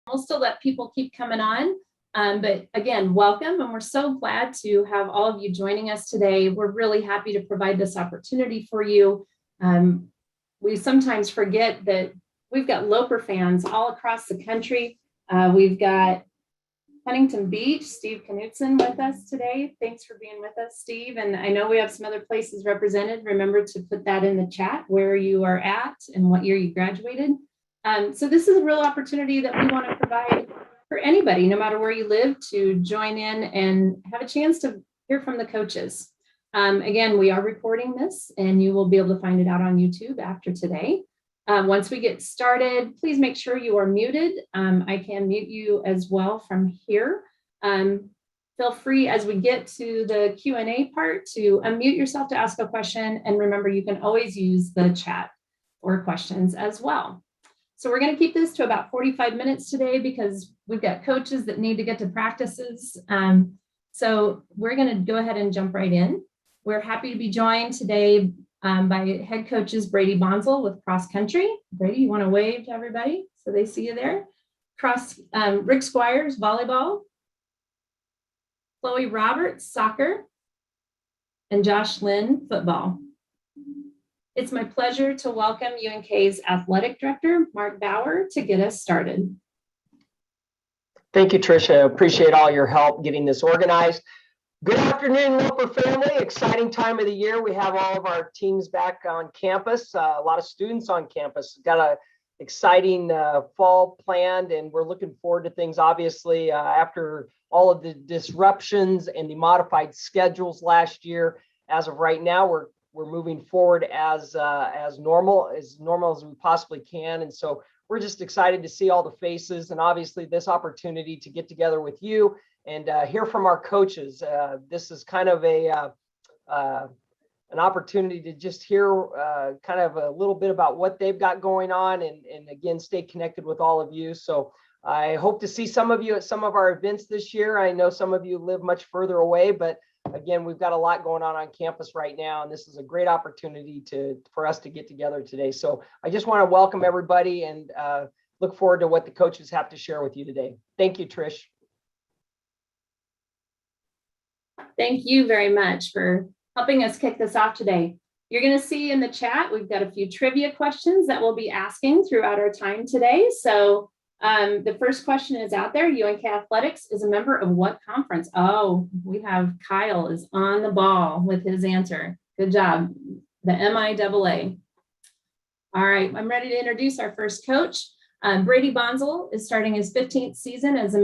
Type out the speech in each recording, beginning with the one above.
We'll still let people keep coming on. But again, welcome. And we're so glad to have all of you joining us today. We're really happy to provide this opportunity for you. We sometimes forget that we've got Loper fans all across the country. We've got Huntington Beach, Steve Knutson with us today. Thanks for being with us, Steve. And I know we have some other places represented. Remember to put that in the chat where you are at and what year you graduated. So this is a real opportunity that we want to provide for anybody, no matter where you live, to join in and have a chance to hear from the coaches. Again, we are recording this and you will be able to find it out on YouTube after today. Once we get started, please make sure you are muted. I can mute you as well from here. Feel free as we get to the Q&A part to unmute yourself to ask a question. And remember, you can always use the chat for questions as well. So we're going to keep this to about 45 minutes today because we've got coaches that need to get to practices. So we're going to go ahead and jump right in. We're happy to be joined today by head coaches Brady Bonzel with cross country. Brady, you want to wave to everybody so they see you there? Rick Squires, volleyball. Chloe Roberts, soccer. And Josh Lynn, football. It's my pleasure to welcome UNK's athletic director, Mark Bauer, to get us started. Thank you, Tricia. Appreciate all your help getting this organized. Good afternoon, Loper family. Exciting time of the year. We have all of our teams back on campus, a lot of students on campus. Got an exciting fall planned, and we're looking forward to things. Obviously, after all of the disruptions and the modified schedules last year, as of right now, we're moving forward as normal as we possibly can. And so we're just excited to see all the faces, and obviously this opportunity to get together with you and hear from our coaches. This is kind of an opportunity to just hear kind of a little bit about what they've got going on, and again, stay connected with all of you. So I hope to see some of you at some of our events this year. I know some of you live much further away, but again, we've got a lot going on campus right now, and this is a great opportunity for us to get together today. So I just want to welcome everybody and look forward to what the coaches have to share with you today. Thank you, Trish. Thank you very much for helping us kick this off today. You're going to see in the chat, we've got a few trivia questions that we'll be asking throughout our time today. So the first question is out there. UNK Athletics is a member of what conference? Oh, we have Kyle is on the ball with his answer. Good job. The MIAA. All right, I'm ready to introduce our first coach. Brady Bonzel is starting his 15th season as a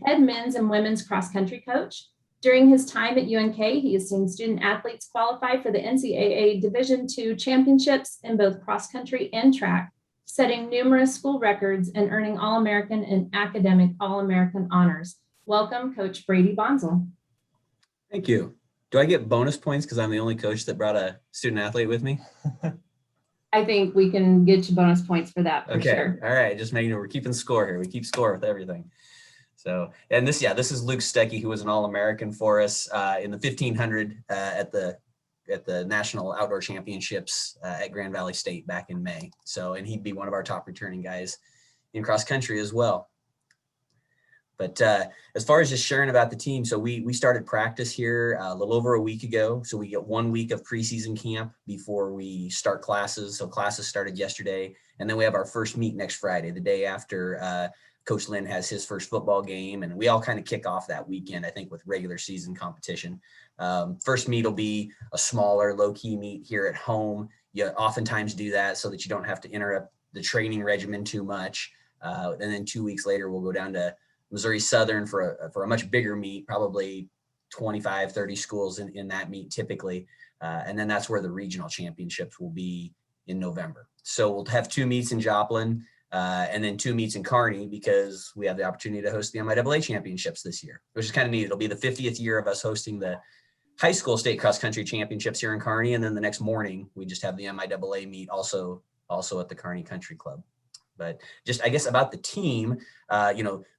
head men's and women's cross country coach. During his time at UNK, he has seen student athletes qualify for the NCAA Division II championships in both cross country and track, setting numerous school records and earning All-American and academic All-American honors. Welcome, Coach Brady Bonzel. Thank you. Do I get bonus points because I'm the only coach that brought a student athlete with me? I think we can get you bonus points for that, for okay. Sure. All right, just making sure we're keeping score here. We keep score with everything. So, and this is Luke Stecky, who was an All-American for us in the 1500 at the National Outdoor Championships at Grand Valley State back in May. So, and he'd be one of our top returning guys in cross country as well. But as far as just sharing about the team, so we started practice here a little over a week ago. So we get 1 week of preseason camp before we start classes. So classes started yesterday, and then we have our first meet next Friday, the day after Coach Lynn has his first football game, and we all kind of kick off that weekend, I think, with regular season competition. First meet will be a smaller, low-key meet here at home. You oftentimes do that so that you don't have to interrupt the training regimen too much. And then 2 weeks later, we'll go down to Missouri Southern for a much bigger meet, probably 25, 30 schools in that meet typically. And then that's where the regional championships will be in November. So we'll have 2 meets in Joplin. And then 2 meets in Kearney because we have the opportunity to host the MIAA championships this year, which is kind of neat. It'll be the 50th year of us hosting the high school state cross country championships here in Kearney. And then the next morning, we just have the MIAA meet also at the Kearney Country Club. But just, I guess, about the team,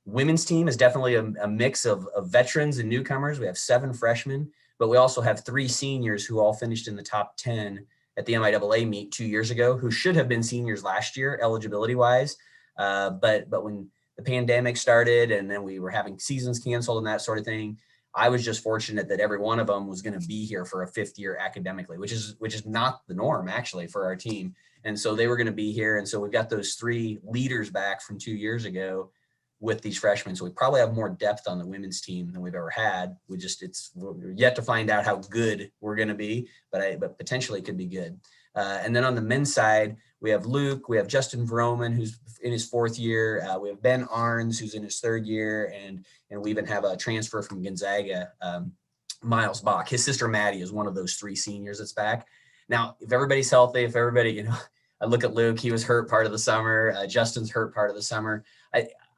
women's team is definitely a mix of veterans and newcomers. We have 7 freshmen, but we also have 3 seniors who all finished in the top 10 at the MIAA meet 2 years ago, who should have been seniors last year, eligibility wise. But when the pandemic started and then we were having seasons canceled and that sort of thing, I was just fortunate that every one of them was going to be here for a 5th year academically, which is not the norm actually for our team. And so they were going to be here. And so we've got those 3 leaders back from 2 years ago with these freshmen. So we probably have more depth on the women's team than we've ever had. We're yet to find out how good we're going to be, but potentially could be good. And then on the men's side, we have Luke, we have Justin Vroman, who's in his 4th year. We have Ben Arns, who's in his 3rd year. And we even have a transfer from Gonzaga, Miles Bach. His sister Maddie is one of those 3 seniors that's back. Now, if everybody's healthy, if everybody, I look at Luke, he was hurt part of the summer. Justin's hurt part of the summer.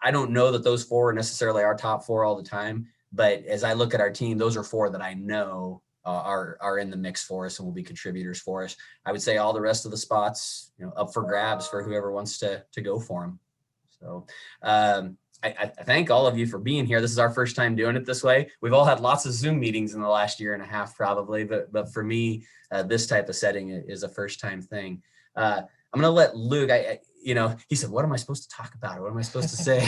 I don't know that those 4 are necessarily our top 4 all the time, but as I look at our team, those are 4 that I know are in the mix for us and will be contributors for us. I would say all the rest of the spots, up for grabs for whoever wants to go for them. So I thank all of you for being here. This is our first time doing it this way. We've all had lots of Zoom meetings in the last year and a half probably, but for me, this type of setting is a first time thing. I'm going to let Luke, he said, what am I supposed to talk about? What am I supposed to say?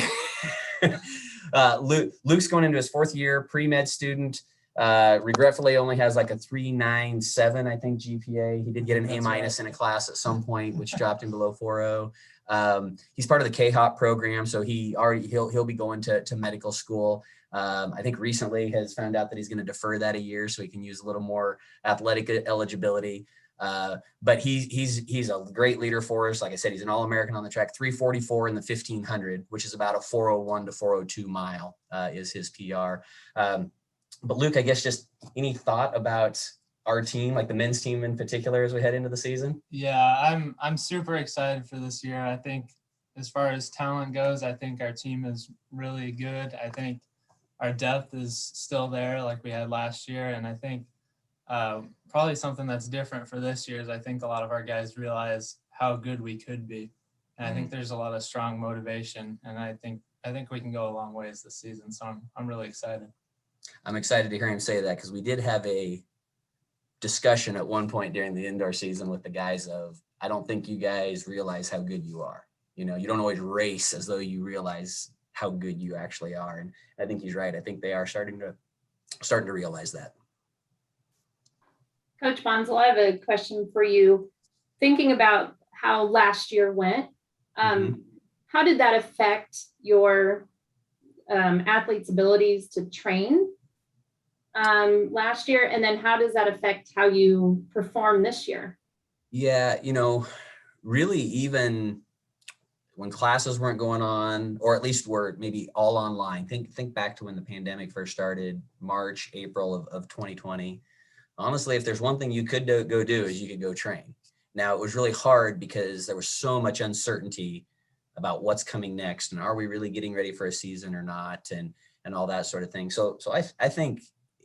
Luke's going into his 4th year, pre-med student. Regretfully only has like a 3.97, I think, GPA. He did get an A- in a class at some point, which dropped him below 4.0. He's part of the Kickoff program, so he'll be going to medical school. I think recently has found out that he's going to defer that a year so he can use a little more athletic eligibility. But he's a great leader for us. Like I said, he's an All-American on the track, 3:44 in the 1500, which is about a 4:01 to 4:02 mile is his PR. But Luke, I guess just any thought about our team, like the men's team in particular, as we head into the season? Yeah, I'm super excited for this year. I think as far as talent goes, I think our team is really good. I think our depth is still there like we had last year. And I think probably something that's different for this year is I think a lot of our guys realize how good we could be. And I think there's a lot of strong motivation. And I think we can go a long ways this season. So I'm really excited. I'm excited to hear him say that because we did have a discussion at one point during the indoor season with the guys of, I don't think you guys realize how good you are. You don't always race as though you realize how good you actually are. And I think he's right. I think they are starting to realize that. Coach Bonzel, I have a question for you. Thinking about how last year went, how did that affect your athletes' abilities to train last year? And then how does that affect how you perform this year? Yeah, really even when classes weren't going on, or at least were maybe all online, think back to when the pandemic first started, March, April of 2020. Honestly, if there's one thing you could go do is you could go train. Now, it was really hard because there was so much uncertainty about what's coming next and are we really getting ready for a season or not and all that sort of thing. So I think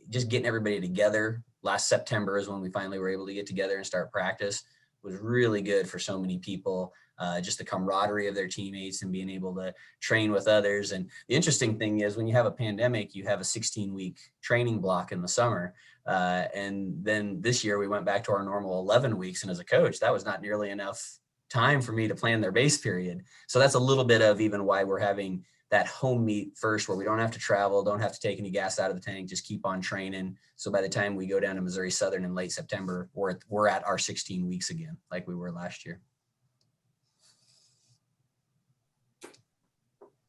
just getting everybody together last September is when we finally were able to get together and start practice was really good for so many people. Just the camaraderie of their teammates and being able to train with others. And the interesting thing is when you have a pandemic, you have a 16-week training block in the summer. And then this year we went back to our normal 11 weeks. And as a coach, that was not nearly enough time for me to plan their base period. So that's a little bit of even why we're having that home meet first, where we don't have to travel, don't have to take any gas out of the tank, just keep on training. So by the time we go down to Missouri Southern in late September, we're at our 16 weeks again, like we were last year.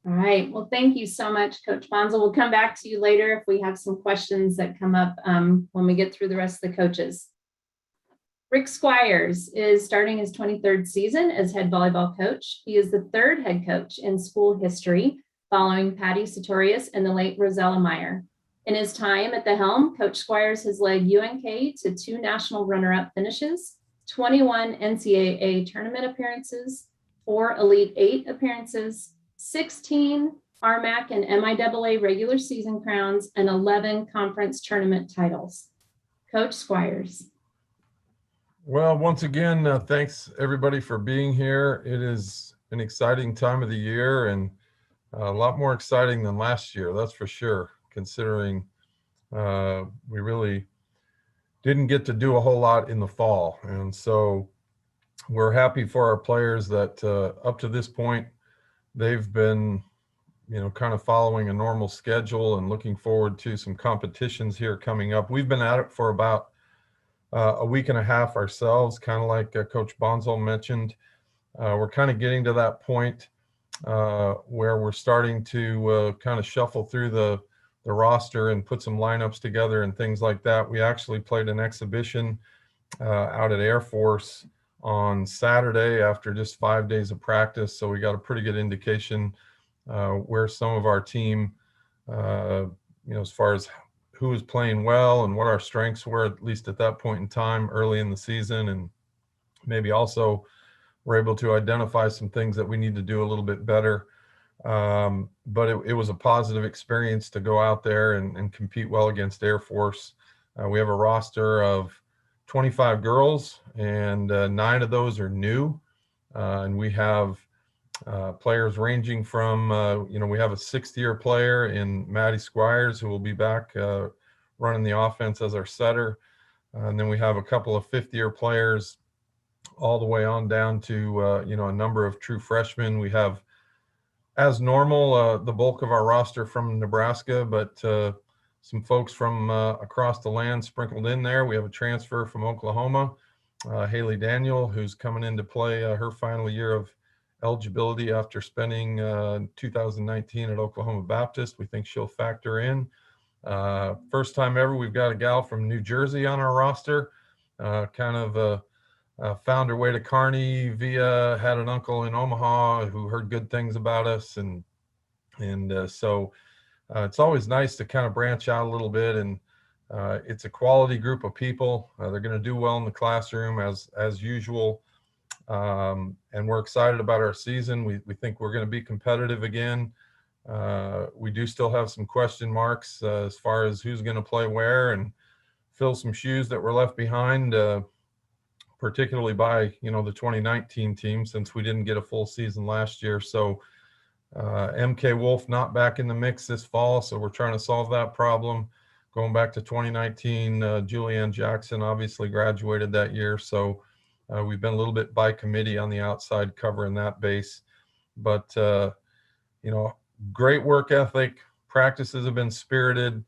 All right. Well, thank you so much, Coach Bonzel. We'll come back to you later if we have some questions that come up when we get through the rest of the coaches. Rick Squires is starting his 23rd season as head volleyball coach. He is the 3rd head coach in school history, following Patty Sartorius and the late Rosella Meyer. In his time at the helm, Coach Squires has led UNK to 2 national runner-up finishes, 21 NCAA tournament appearances, 4 Elite 8 appearances, 16 RMAC and MIAA regular season crowns, and 11 conference tournament titles. Coach Squires. Well, once again, thanks everybody for being here. It is an exciting time of the year and a lot more exciting than last year, that's for sure, considering we really didn't get to do a whole lot in the fall. And so we're happy for our players that up to this point, they've been kind of following a normal schedule and looking forward to some competitions here coming up. We've been at it for about a week and a half ourselves, kind of like Coach Bonzel mentioned. We're kind of getting to that point where we're starting to kind of shuffle through the roster and put some lineups together and things like that. We actually played an exhibition out at Air Force on Saturday after just 5 days of practice. So we got a pretty good indication where some of our team, as far as who was playing well and what our strengths were, at least at that point in time early in the season. And maybe also we're able to identify some things that we need to do a little bit better. But it was a positive experience to go out there and compete well against Air Force. We have a roster of 25 girls, and 9 of those are new. And we have players ranging from, we have a 6th-year player in Maddie Squires, who will be back running the offense as our setter. And then we have a couple of 5th-year players all the way on down to, a number of true freshmen. We have, as normal, the bulk of our roster from Nebraska, but some folks from across the land sprinkled in there. We have a transfer from Oklahoma, Haley Daniel, who's coming in to play her final year of eligibility after spending 2019 at Oklahoma Baptist. We think she'll factor in. First time ever, we've got a gal from New Jersey on our roster, found her way to Kearney had an uncle in Omaha who heard good things about us. And so it's always nice to kind of branch out a little bit, and it's a quality group of people. They're going to do well in the classroom as usual. And we're excited about our season. We think we're going to be competitive again. We do still have some question marks as far as who's going to play where and fill some shoes that were left behind, particularly by, the 2019 team, since we didn't get a full season last year. So MK Wolf not back in the mix this fall, so we're trying to solve that problem. Going back to 2019, Julianne Jackson obviously graduated that year, so we've been a little bit by committee on the outside covering that base. But great work ethic. Practices have been spirited.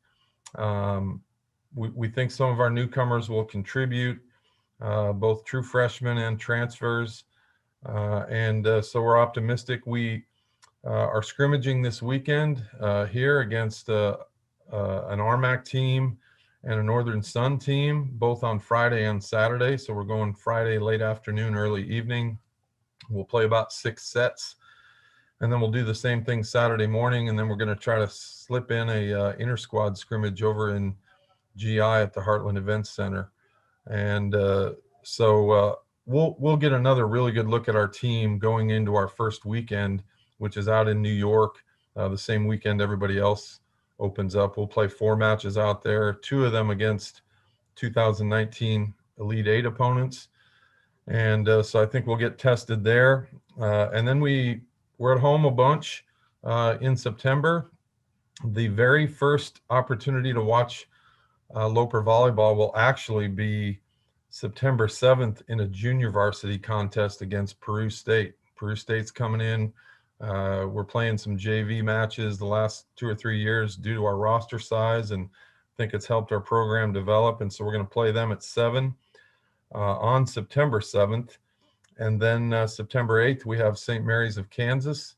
We think some of our newcomers will contribute, both true freshmen and transfers, and so we're optimistic. We are scrimmaging this weekend here against an RMAC team and a Northern Sun team, both on Friday and Saturday. So we're going Friday late afternoon, early evening. We'll play about 6 sets, and then we'll do the same thing Saturday morning. And then we're going to try to slip in a inter-squad scrimmage over in GI at the Heartland Events Center. And so we'll get another really good look at our team going into our first weekend, which is out in New York, the same weekend everybody else opens up. We'll play 4 matches out there, 2 of them against 2019 Elite 8 opponents. And so I think we'll get tested there. And then we're at home a bunch in September. The very first opportunity to watch Loper volleyball will actually be September 7th in a junior varsity contest against Peru State. Peru State's coming in. We're playing some JV matches the last 2 or 3 years due to our roster size, and I think it's helped our program develop. And so we're going to play them at 7 on September 7th. And then September 8th, we have St. Mary's of Kansas.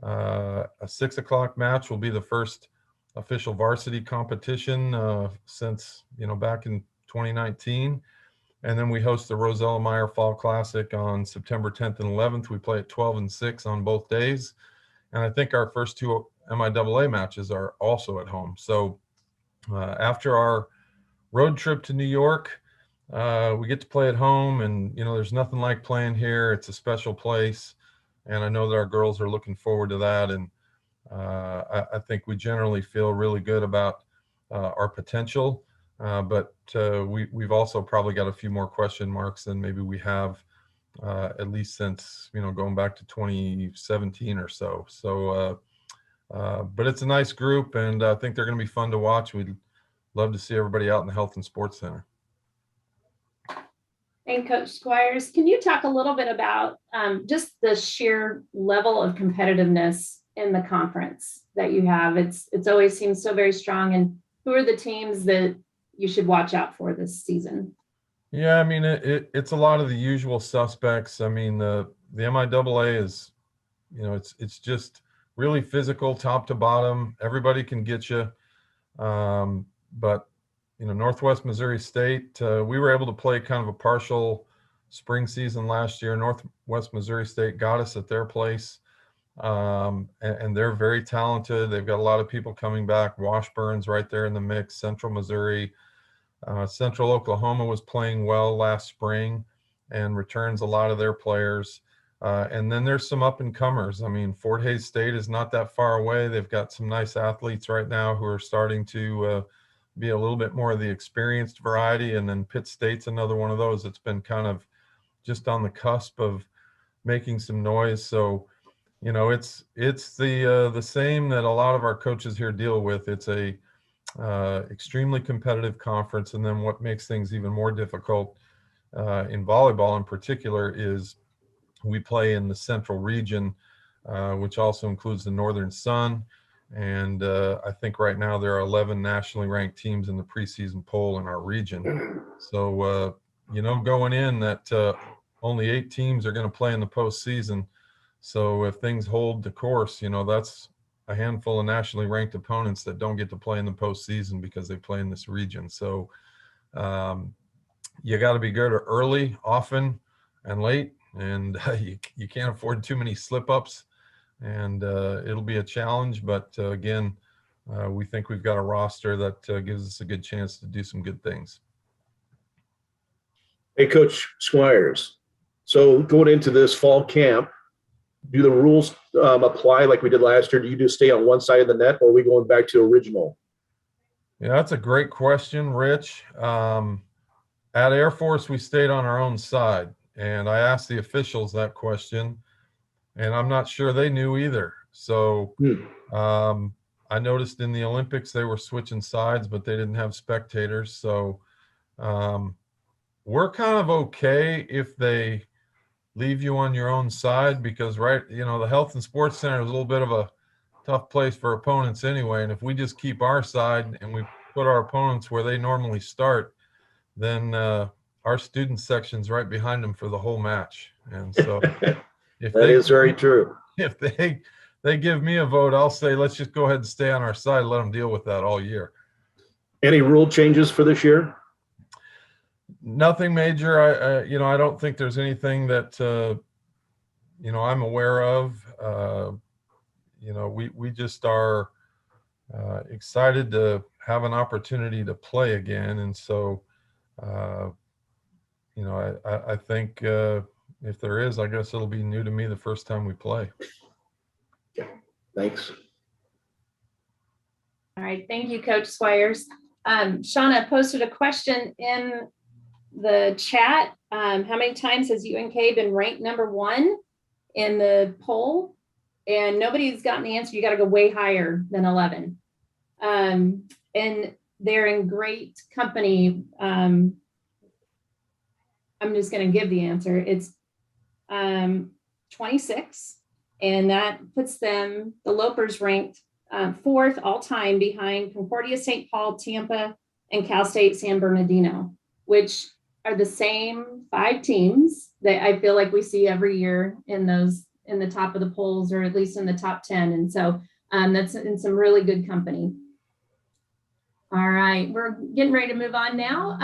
A 6 o'clock match will be the first official varsity competition since, back in 2019. And then we host the Rosella Meyer Fall Classic on September 10th and 11th. We play at 12 and 6 on both days. And I think our first 2 MIAA matches are also at home. So after our road trip to New York, we get to play at home. And, there's nothing like playing here. It's a special place. And I know that our girls are looking forward to that. And I think we generally feel really good about our potential. But we've also probably got a few more question marks than maybe we have, at least since, going back to 2017 or so. So, but it's a nice group, and I think they're going to be fun to watch. We'd love to see everybody out in the Health and Sports Center. And Coach Squires, can you talk a little bit about just the sheer level of competitiveness in the conference that you have? It's always seems so very strong. And who are the teams that you should watch out for this season? Yeah, I mean, it's a lot of the usual suspects. I mean, the MIAA is, it's just really physical, top to bottom. Everybody can get you. But, Northwest Missouri State, we were able to play kind of a partial spring season last year. Northwest Missouri State got us at their place. And they're very talented. They've got a lot of people coming back. Washburn's right there in the mix. Central Missouri. Central Oklahoma was playing well last spring and returns a lot of their players. And then there's some up and comers. I mean, Fort Hays State is not that far away. They've got some nice athletes right now who are starting to be a little bit more of the experienced variety. And then Pitt State's another one of those that's been kind of just on the cusp of making some noise. So, it's the same that a lot of our coaches here deal with. It's a extremely competitive conference. And then what makes things even more difficult in volleyball in particular is we play in the central region, which also includes the Northern Sun. And I think right now there are 11 nationally ranked teams in the preseason poll in our region. So, going in that only 8 teams are going to play in the postseason. So if things hold the course, that's a handful of nationally ranked opponents that don't get to play in the postseason because they play in this region. So you got to be good early, often, and late, and you can't afford too many slip-ups, and it'll be a challenge. But again, we think we've got a roster that gives us a good chance to do some good things. Hey, Coach Squires. So going into this fall camp, do the rules apply like we did last year? Do you just stay on one side of the net, or are we going back to original? Yeah, that's a great question, Rich. At Air Force, we stayed on our own side, and I asked the officials that question, and I'm not sure they knew either. So I noticed in the Olympics they were switching sides, but they didn't have spectators. So we're kind of okay if they leave you on your own side, because the Health and Sports Center is a little bit of a tough place for opponents anyway. And if we just keep our side and we put our opponents where they normally start, then our student section's right behind them for the whole match. And so if that is very true. If they give me a vote, I'll say, let's just go ahead and stay on our side, let them deal with that all year. Any rule changes for this year? Nothing major. I don't think there's anything that I'm aware of. We just are excited to have an opportunity to play again, and so I think if there is, I guess it'll be new to me the first time we play. Thanks. All right, thank you, Coach Squires. Shauna posted a question in the chat. How many times has UNK been ranked #1 in the poll? And nobody's gotten the answer. You got to go way higher than 11. And they're in great company. I'm just going to give the answer. It's 26, and that puts them, the Lopers, ranked 4th all time behind Concordia St. Paul, Tampa, and Cal State San Bernardino, which are the same 5 teams that I feel like we see every year in the top of the polls, or at least in the top 10. And so that's in some really good company. All right, we're getting ready to move on now.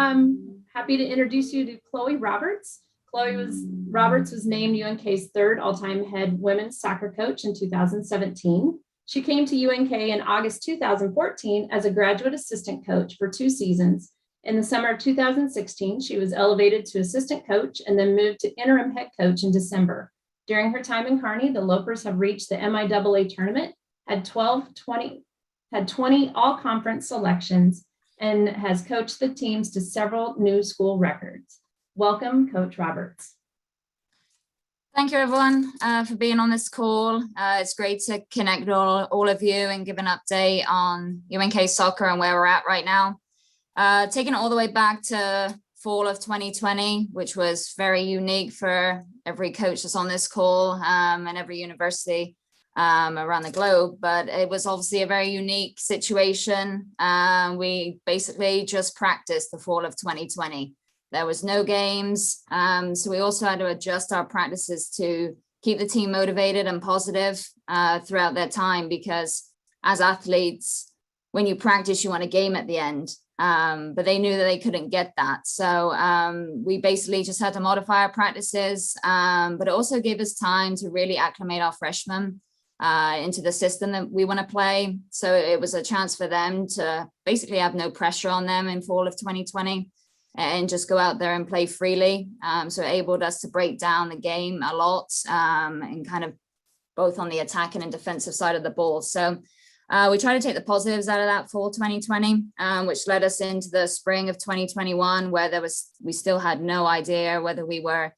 Happy to introduce you to Chloe Roberts. Roberts was named UNK's 3rd all-time head women's soccer coach in 2017. She came to UNK in August 2014 as a graduate assistant coach for 2 seasons. In the summer of 2016, she was elevated to assistant coach and then moved to interim head coach in December. During her time in Kearney, the Lopers have reached the MIAA tournament, had 20 all-conference selections, and has coached the teams to several new school records. Welcome, Coach Roberts. Thank you, everyone, for being on this call. It's great to connect with all of you and give an update on UNK soccer and where we're at right now. Taking it all the way back to fall of 2020, which was very unique for every coach that's on this call and every university. around the globe, but it was obviously a very unique situation. We basically just practiced the fall of 2020. There was no games, so we also had to adjust our practices to keep the team motivated and positive throughout their time, because as athletes, when you practice, you want a game at the end, but they knew that they couldn't get that. So we basically just had to modify our practices, but it also gave us time to really acclimate our freshmen into the system that we want to play. So it was a chance for them to basically have no pressure on them in fall of 2020 and just go out there and play freely. So it enabled us to break down the game a lot, and kind of both on the attacking and defensive side of the ball. So we try to take the positives out of that fall 2020, which led us into the spring of 2021, where we still had no idea whether we were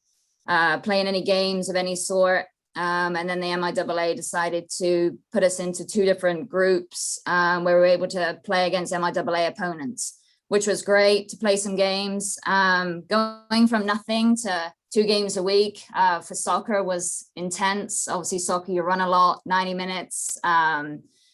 playing any games of any sort. And then the MIAA decided to put us into two different groups, where we were able to play against MIAA opponents, which was great to play some games. Going from nothing to 2 games a week for soccer was intense. Obviously, soccer, you run a lot, 90 minutes.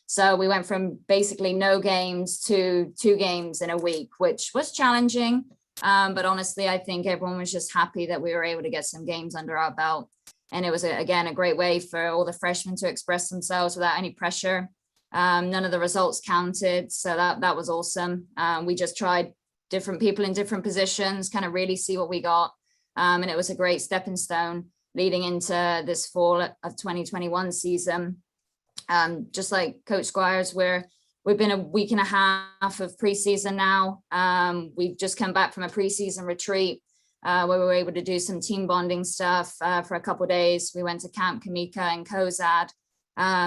So we went from basically no games to 2 games in a week, which was challenging. But honestly, I think everyone was just happy that we were able to get some games under our belt. And it was, again, a great way for all the freshmen to express themselves without any pressure. None of the results counted, so that was awesome. We just tried different people in different positions, kind of really see what we got. And it was a great stepping stone leading into this fall of 2021 season. Just like Coach Squires, we've been a week and a half of preseason now. We've just come back from a preseason retreat where we were able to do some team bonding stuff for a couple of days. We went to Camp Kamika and Kozad.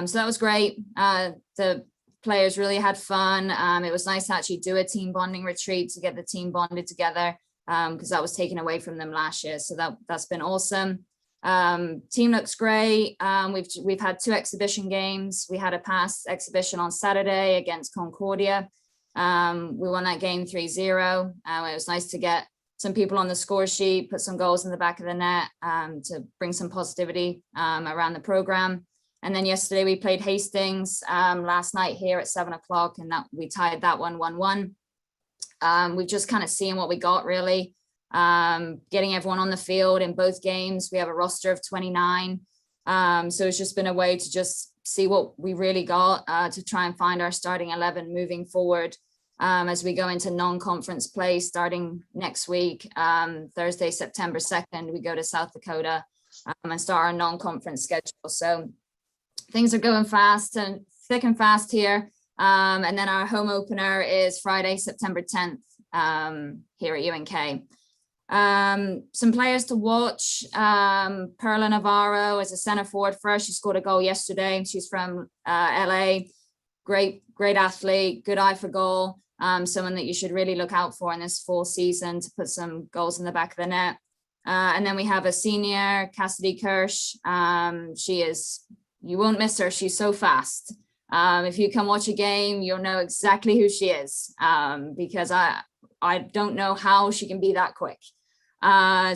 So that was great. The players really had fun. It was nice to actually do a team bonding retreat to get the team bonded together, because that was taken away from them last year. So that's been awesome. Team looks great. We've had 2 exhibition games. We had a pass exhibition on Saturday against Concordia. We won that game 3-0. It was nice to get some people on the score sheet, put some goals in the back of the net, to bring some positivity around the program. And then yesterday we played Hastings last night here at 7 o'clock, and that we tied that 1-1. We've just kind of seen what we got, really. Getting everyone on the field in both games. We have a roster of 29. So it's just been a way to just see what we really got, to try and find our starting 11 moving forward, as we go into non-conference play starting next week. Thursday, September 2nd, we go to South Dakota and start our non-conference schedule. So things are going fast and thick and fast here. And then our home opener is Friday, September 10th, here at UNK. Some players to watch. Perla Navarro is a center forward for us. She scored a goal yesterday. She's from LA. Great athlete, good eye for goal. Someone that you should really look out for in this fall season to put some goals in the back of the net. And then we have a senior, Cassidy Kirsch. You won't miss her. She's so fast. If you come watch a game, you'll know exactly who she is, because I don't know how she can be that quick.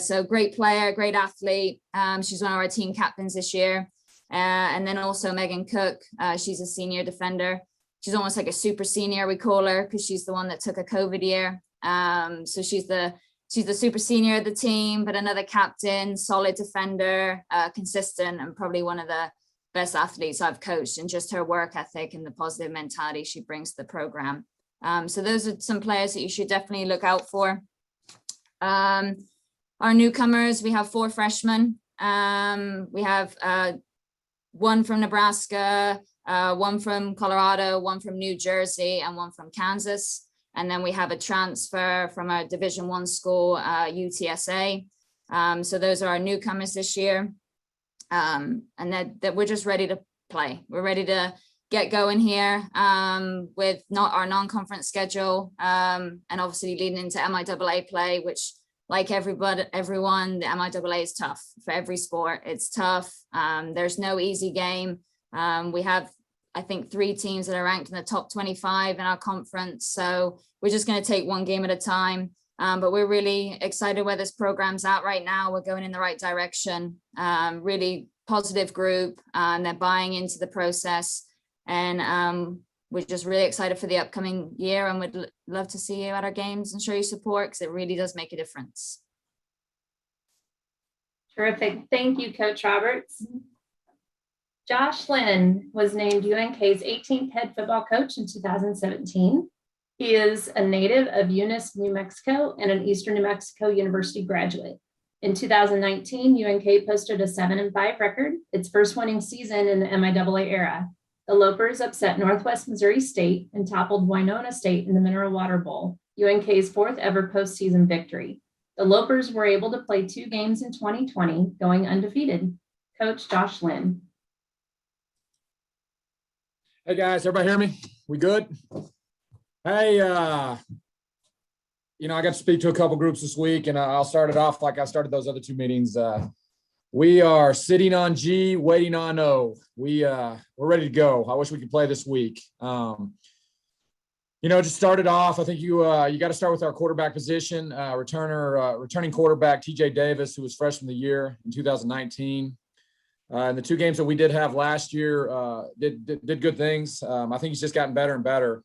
So great player, great athlete. She's one of our team captains this year. And then also Megan Cook. She's a senior defender. She's almost like a super senior, we call her, because she's the one that took a COVID year. So she's the super senior of the team, but another captain, solid defender, consistent, and probably one of the best athletes I've coached, and just her work ethic and the positive mentality she brings to the program. So those are some players that you should definitely look out for. Our newcomers, we have 4 freshmen. We have 1 from Nebraska, 1 from Colorado, 1 from New Jersey, and 1 from Kansas. And then we have a transfer from our Division I school, UTSA. So those are our newcomers this year. And that we're just ready to play. We're ready to get going here with our non-conference schedule, and obviously leading into MIAA play, which, like everyone, the MIAA is tough for every sport. It's tough. There's no easy game. We have, I think, 3 teams that are ranked in the top 25 in our conference. So we're just going to take one game at a time. But we're really excited where this program's at right now. We're going in the right direction. Really positive group, and they're buying into the process. And we're just really excited for the upcoming year, and would love to see you at our games and show you support, because it really does make a difference. Terrific. Thank you, Coach Roberts. Josh Lynn was named UNK's 18th head football coach in 2017. He is a native of Eunice, New Mexico, and an Eastern New Mexico University graduate. In 2019, UNK posted a 7-5 record, its first winning season in the MIAA era. The Lopers upset Northwest Missouri State and toppled Winona State in the Mineral Water Bowl, UNK's 4th ever postseason victory. The Lopers were able to play 2 games in 2020, going undefeated. Coach Josh Lynn. Hey guys, everybody hear me? We good? Hey, I got to speak to a couple groups this week, and I'll start it off like I started those other 2 meetings. We are sitting on G, waiting on O. We're ready to go. I wish we could play this week. Just started off, I think you got to start with our quarterback position, returning quarterback TJ Davis, who was freshman of the year in 2019. And the 2 games that we did have last year did good things. I think he's just gotten better and better.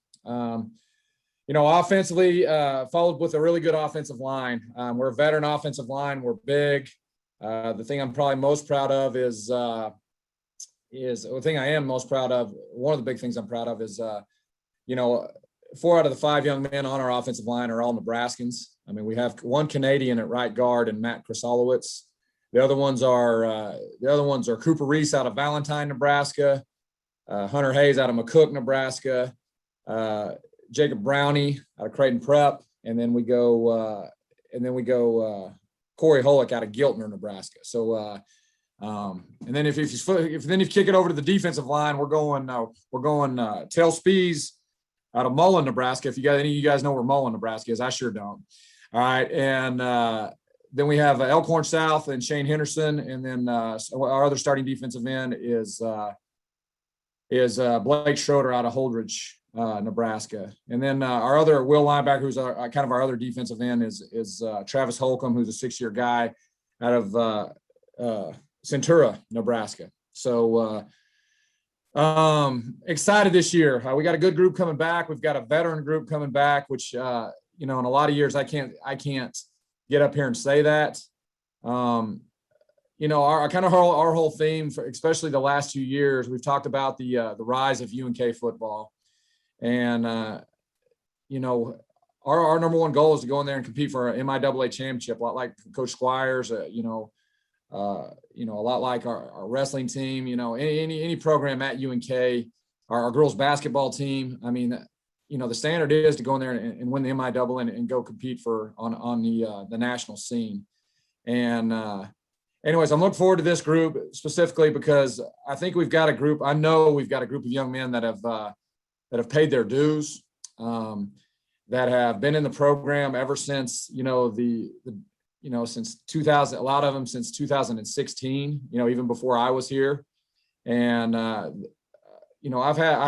Offensively, followed with a really good offensive line. We're a veteran offensive line. We're big. The thing I'm probably most proud of is the thing I am most proud of. One of the big things I'm proud of is, 4 out of the 5 young men on our offensive line are all Nebraskans. I mean, we have 1 Canadian at right guard and Matt Krasolowitz. The other ones are Cooper Reese out of Valentine, Nebraska, Hunter Hayes out of McCook, Nebraska, Jacob Brownie out of Creighton Prep, and then we go Corey Holick out of Giltner, Nebraska. So, and then if you kick it over to the defensive line, we're going Tell Spees out of Mullen, Nebraska. If any of you guys know where Mullen, Nebraska is, I sure don't. All right, and then we have Elkhorn South and Shane Henderson, and then our other starting defensive end is Blake Schroeder out of Holdridge, Nebraska. And then our other Will linebacker, who's kind of our other defensive end, is Travis Holcomb, who's a 6-year guy out of Centura, Nebraska. So excited this year. We got a good group coming back. We've got a veteran group coming back, which in a lot of years I can't get up here and say that. Our whole theme, especially the last 2 years, we've talked about the rise of UNK football, and our number one goal is to go in there and compete for an MIAA championship, a lot like Coach Squires, a lot like our wrestling team, any program at UNK, our girls basketball team. I mean, the standard is to go in there and win the MIAA and go compete on the national scene. And anyways, I'm looking forward to this group specifically because I think we've got a group. I know we've got a group of young men that have paid their dues, that have been in the program ever since since 2000. A lot of them since 2016. Even before I was here, and I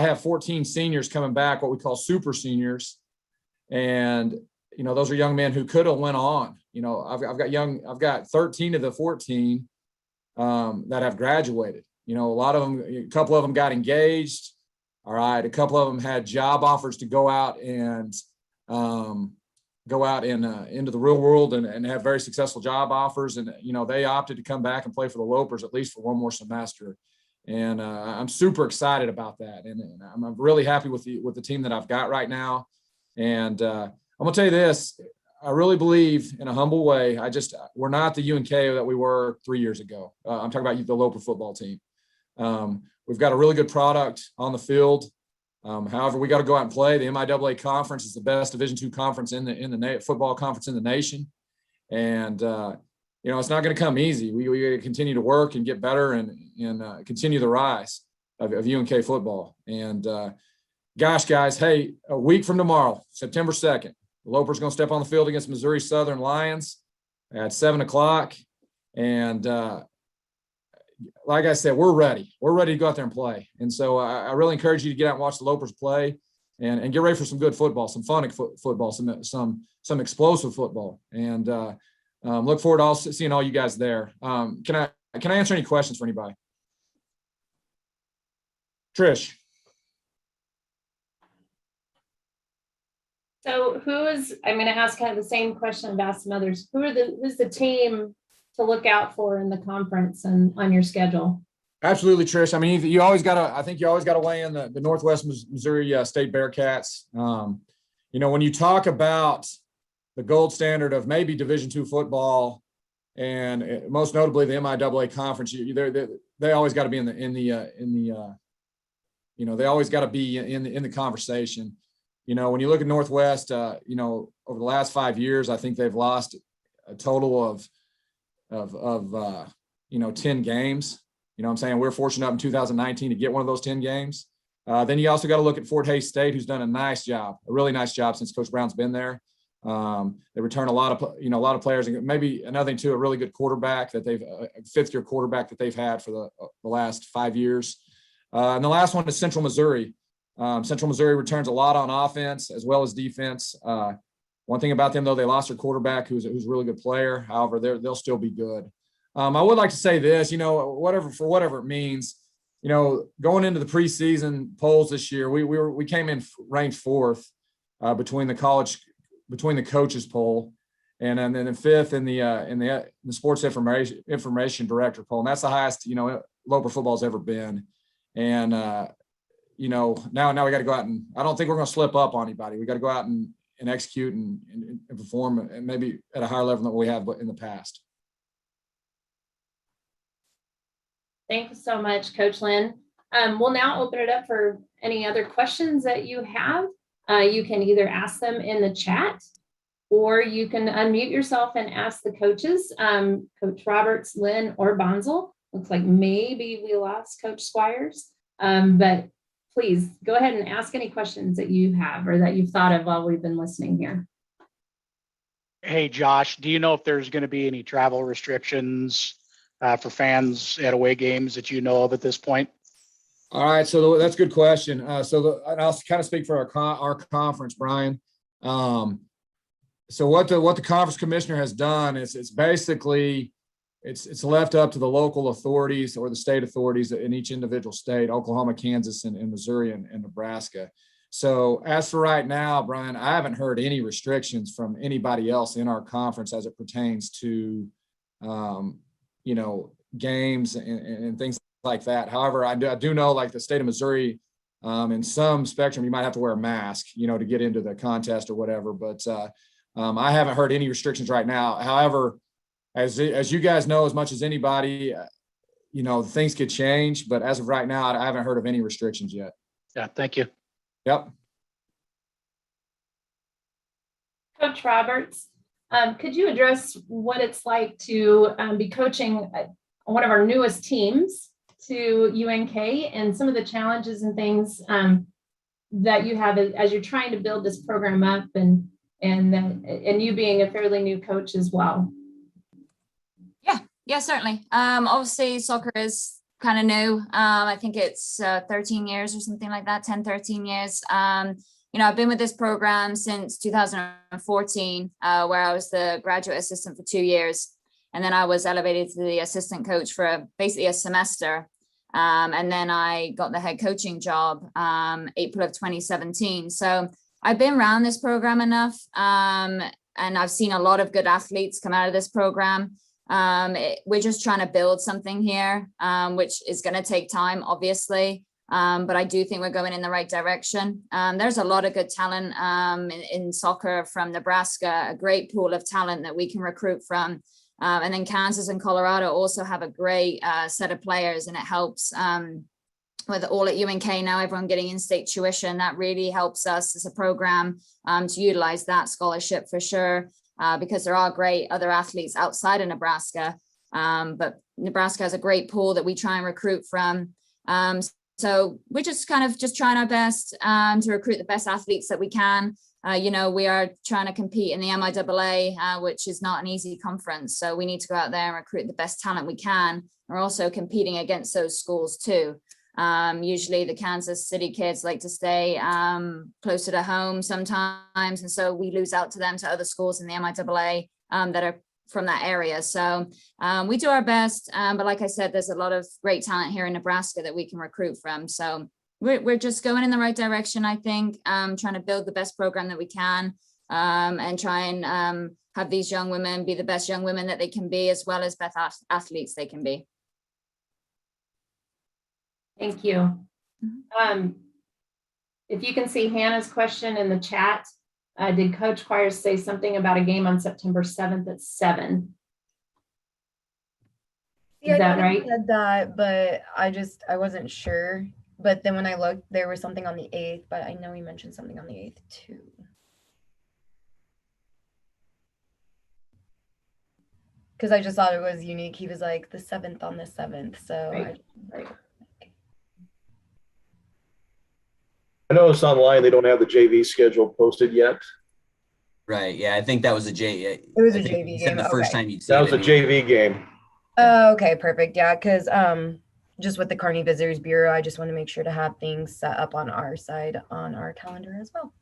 have 14 seniors coming back, what we call super seniors. And, those are young men who could have went on. I've got 13 of the 14 that have graduated. A couple of them got engaged. All right. A couple of them had job offers to go out and into the real world and have very successful job offers. And, they opted to come back and play for the Lopers at least for one more semester. And I'm super excited about that. And I'm really happy with the team that I've got right now. And I'm gonna tell you this, I really believe in a humble way. We're not the UNK that we were 3 years ago. I'm talking about the Loper football team. We've got a really good product on the field. However, we got to go out and play. The MIAA conference is the best Division II conference in the football conference in the nation. And, it's not going to come easy. We got to continue to work and get better and continue the rise of UNK football. And gosh, guys, hey, a week from tomorrow, September 2nd, the Loper's going to step on the field against Missouri Southern Lions at 7:00. And like I said, we're ready. We're ready to go out there and play. And so I really encourage you to get out and watch the Lopers play and get ready for some good football, some fun football, some explosive football. And look forward to seeing all you guys there. Can I answer any questions for anybody? Trish. So I'm going to ask kind of the same question I've asked some others. Who's the team to look out for in the conference and on your schedule? Absolutely, Trish. I mean, I think you always got to weigh in the Northwest Missouri State Bearcats. When you talk about the gold standard of maybe Division II football, and most notably the MIAA conference, they always got to be they always got to be in the conversation. When you look at Northwest, over the last 5 years, I think they've lost a total of 10 games. I'm saying we're fortunate up in 2019 to get one of those 10 games. Then you also got to look at Fort Hays State, who's done a really nice job since Coach Brown's been there. They return a lot of players, and maybe another thing too, a really good quarterback that a fifth-year quarterback that they've had for the last 5 years. And the last one is Central Missouri. Central Missouri returns a lot on offense as well as defense. One thing about them, though, they lost their quarterback, who's a really good player. However, they'll still be good. I would like to say this, whatever it means, going into the preseason polls this year, we came in ranked fourth between the coaches poll, and then fifth in the sports information director poll, and that's the highest Loper football's ever been. And now we got to go out, and I don't think we're going to slip up on anybody. We got to go out and execute and perform, and maybe at a higher level than we have in the past. Thank you so much, Coach Lynn. We'll now open it up for any other questions that you have. You can either ask them in the chat, or you can unmute yourself and ask the coaches, Coach Roberts, Lynn, or Bonzel. Looks like maybe we lost Coach Squires, but please go ahead and ask any questions that you have or that you've thought of while we've been listening here. Hey, Josh, do you know if there's going to be any travel restrictions for fans at away games that you know of at this point? All right, so that's a good question. And I'll kind of speak for our conference, Brian. So what the conference commissioner has done is it's basically it's left up to the local authorities or the state authorities in each individual state, Oklahoma, Kansas, and Missouri and Nebraska. So as for right now, Brian, I haven't heard any restrictions from anybody else in our conference as it pertains to games and things like that. However, I do know, like the state of Missouri, in some spectrum, you might have to wear a mask, to get into the contest or whatever. But I haven't heard any restrictions right now. However, as you guys know as much as anybody, things could change. But as of right now, I haven't heard of any restrictions yet. Yeah, thank you. Yep. Coach Roberts, could you address what it's like to be coaching one of our newest teams to UNK and some of the challenges and things that you have as you're trying to build this program up, and you being a fairly new coach as well? Yeah, certainly. Obviously, soccer is kind of new. I think it's 13 years or something like that, 10, 13 years. I've been with this program since 2014, where I was the graduate assistant for 2 years. And then I was elevated to the assistant coach for basically a semester. And then I got the head coaching job April of 2017. So I've been around this program enough, and I've seen a lot of good athletes come out of this program. We're just trying to build something here, which is going to take time, obviously. But I do think we're going in the right direction. There's a lot of good talent in soccer from Nebraska, a great pool of talent that we can recruit from. And then Kansas and Colorado also have a great set of players, and it helps with all at UNK now, everyone getting in-state tuition. That really helps us as a program to utilize that scholarship for sure, because there are great other athletes outside of Nebraska. But Nebraska has a great pool that we try and recruit from. So we're just kind of trying our best to recruit the best athletes that we can. We are trying to compete in the MIAA, which is not an easy conference. So we need to go out there and recruit the best talent we can. We're also competing against those schools too. Usually the Kansas City kids like to stay closer to home sometimes. And so we lose out to them to other schools in the MIAA that are from that area. So we do our best. But like I said, there's a lot of great talent here in Nebraska that we can recruit from. So we're just going in the right direction, I think, trying to build the best program that we can, and try and have these young women be the best young women that they can be, as well as best athletes they can be. Thank you. If you can see Hannah's question in the chat, did Coach Quires say something about a game on September 7th at 7? Yeah, Is that I right? said that, but I wasn't sure. But then when I looked, there was something on the 8th, but I know he mentioned something on the 8th too. Because I just thought it was unique. He was like the 7th on the 7th. So Right. Right. I noticed online they don't have the JV schedule posted yet. Right. Yeah, I think that was a It was I a think JV you said game. the first Okay. time you'd see That was it. a JV game. Okay, perfect. Yeah, because just with the Kearney Visitors Bureau, I just want to make sure to have things set up on our side on our calendar as well.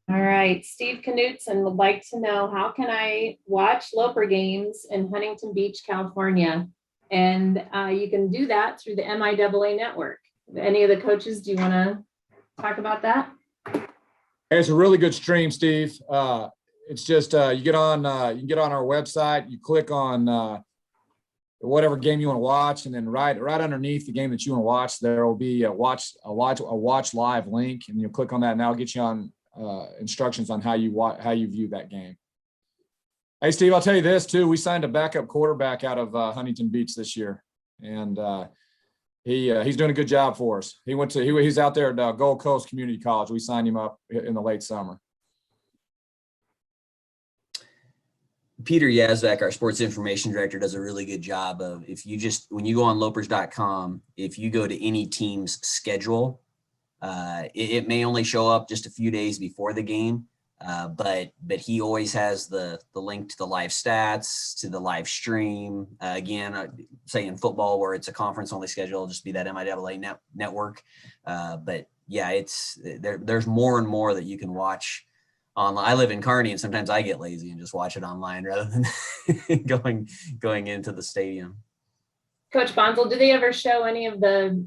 All right, Steve Knutson would like to know, how can I watch Loper games in Huntington Beach, California? And you can do that through the MIAA network. Any of the coaches, do you want to talk about that? It's a really good stream, Steve. It's just you can get on our website, you click on whatever game you want to watch, and then right underneath the game that you want to watch, there will be a watch live link, and you'll click on that, and that'll get you on instructions on how you view that game. Hey, Steve, I'll tell you this too. We signed a backup quarterback out of Huntington Beach this year, and he's doing a good job for us. He's out there at Gold Coast Community College. We signed him up in the late summer. Peter Yazbek, our sports information director, does a really good job of, when you go on lopers.com, if you go to any team's schedule, it may only show up just a few days before the game, but he always has the link to the live stats, to the live stream. Again, say in football where it's a conference only schedule, it'll just be that MIAA network. But yeah, there's more and more that you can watch online. I live in Kearney, and sometimes I get lazy and just watch it online rather than going into the stadium. Coach Bonzel, do they ever show any of the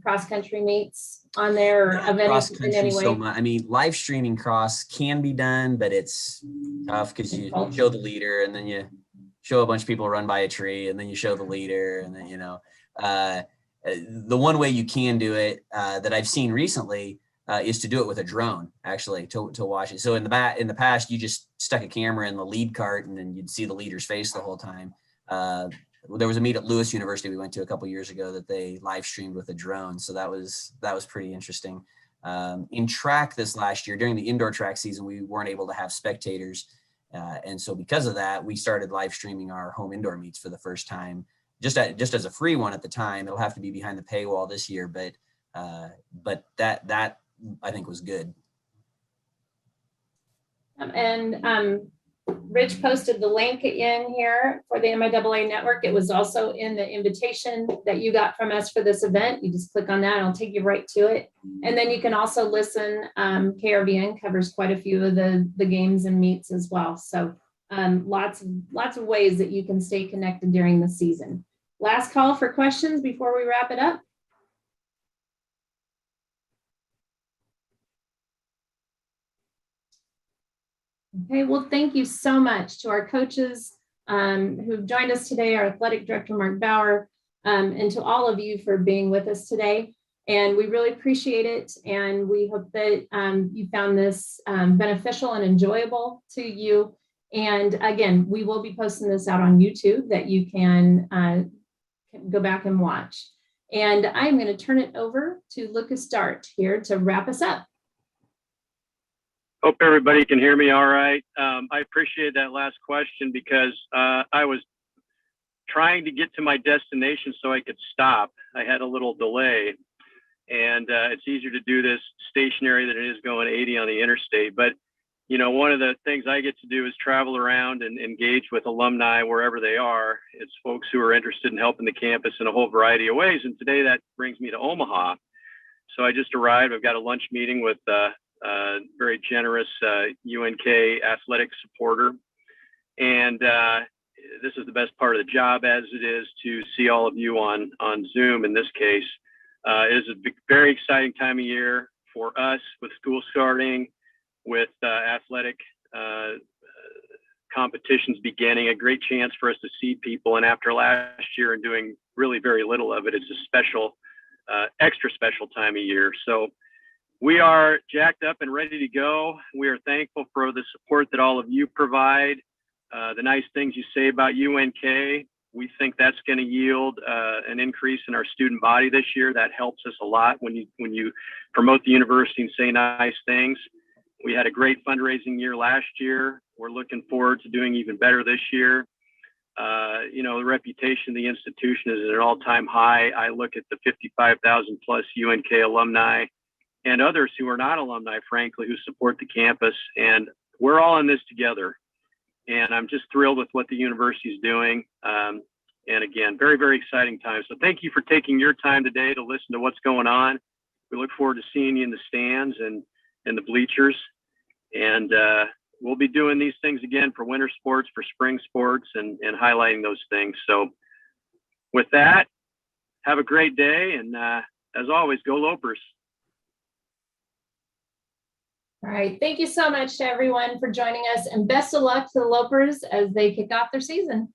cross country meets on there, or events in any way? So much. I mean, live streaming cross can be done, but it's tough because you show the leader, and then you show a bunch of people run by a tree, and then you show the leader, and then the one way you can do it that I've seen recently is to do it with a drone, actually, to watch it. So in the past, you just stuck a camera in the lead cart, and then you'd see the leader's face the whole time. There was a meet at Lewis University we went to a couple years ago that they live streamed with a drone. So that was pretty interesting. In track this last year, during the indoor track season, we weren't able to have spectators. And so because of that, we started live streaming our home indoor meets for the first time, just as a free one at the time. It'll have to be behind the paywall this year, but that I think was good. Rich posted the link in here for the MIAA network. It was also in the invitation that you got from us for this event. You just click on that, it'll take you right to it. And then you can also listen. KRVN covers quite a few of the games and meets as well. So lots of ways that you can stay connected during the season. Last call for questions before we wrap it up. Okay, well, thank you so much to our coaches who've joined us today, our athletic director, Mark Bauer, and to all of you for being with us today. And we really appreciate it. And we hope that you found this beneficial and enjoyable to you. And again, we will be posting this out on YouTube that you can go back and watch. And I'm going to turn it over to Lucas Dart here to wrap us up. Hope everybody can hear me all right. I appreciate that last question because I was trying to get to my destination so I could stop. I had a little delay, and it's easier to do this stationary than it is going 80 on the interstate. But, you know, one of the things I get to do is travel around and engage with alumni wherever they are. It's folks who are interested in helping the campus in a whole variety of ways. And today that brings me to Omaha. So I just arrived. I've got a lunch meeting with very generous UNK athletic supporter. And this is the best part of the job, as it is to see all of you on Zoom in this case. It is a very exciting time of year for us with school starting, with athletic competitions beginning, a great chance for us to see people. And after last year and doing really very little of it, it's a special, extra special time of year. So we are jacked up and ready to go. We are thankful for the support that all of you provide, the nice things you say about UNK. We think that's going to yield an increase in our student body this year. That helps us a lot when you promote the university and say nice things. We had a great fundraising year last year. We're looking forward to doing even better this year. The reputation of the institution is at an all-time high. I look at the 55,000 plus UNK alumni and others who are not alumni, frankly, who support the campus. And we're all in this together. And I'm just thrilled with what the university is doing. And again, very, very exciting time. So thank you for taking your time today to listen to what's going on. We look forward to seeing you in the stands and in the bleachers. And we'll be doing these things again for winter sports, for spring sports, and highlighting those things. So with that, have a great day. And as always, go Lopers. All right. Thank you so much to everyone for joining us, and best of luck to the Lopers as they kick off their season.